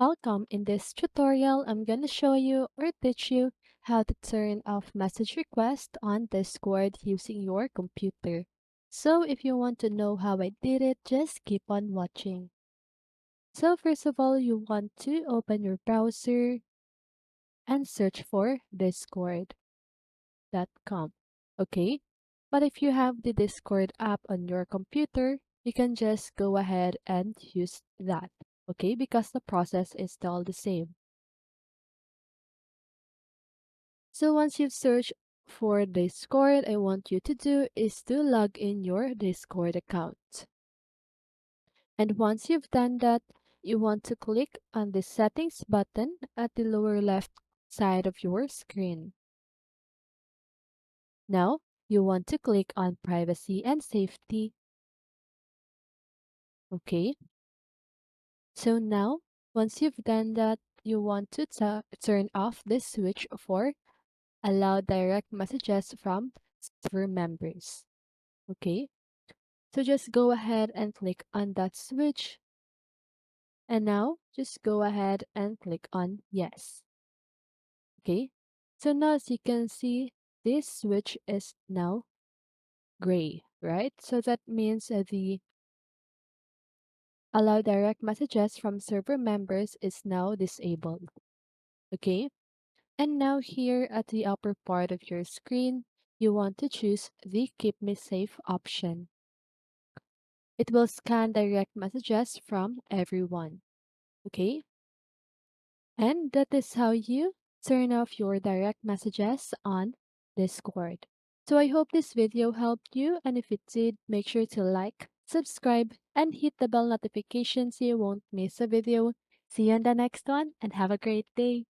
Welcome. In this tutorial, I'm going to show you or teach you how to turn off message request on Discord using your computer. So if you want to know how I did it, just keep on watching. So first of all, you want to open your browser and search for discord.com. Okay? But if you have the Discord app on your computer, you can just go ahead and use that. Okay? Because the process is still the same. So once you've searched for Discord, I want you to do is to log in your Discord account. And once you've done that, you want to click on the settings button at the lower left side of your screen. Now, you want to click on privacy and safety. Okay. So now, once you've done that, you want to turn off the switch for allow direct messages from server members. Okay. So just go ahead and click on that switch. And now just go ahead and click on yes. Okay. So now as you can see, this switch is now gray, right? So that means the allow direct messages from server members is now disabled. Okay. And now here at the upper part of your screen, you want to choose the keep me safe option. It will scan direct messages from everyone. Okay. And that is how you turn off your direct messages on Discord. So I hope this video helped you, and if it did, make sure to like, subscribe, and hit the bell notification so you won't miss a video. See you on the next one and have a great day.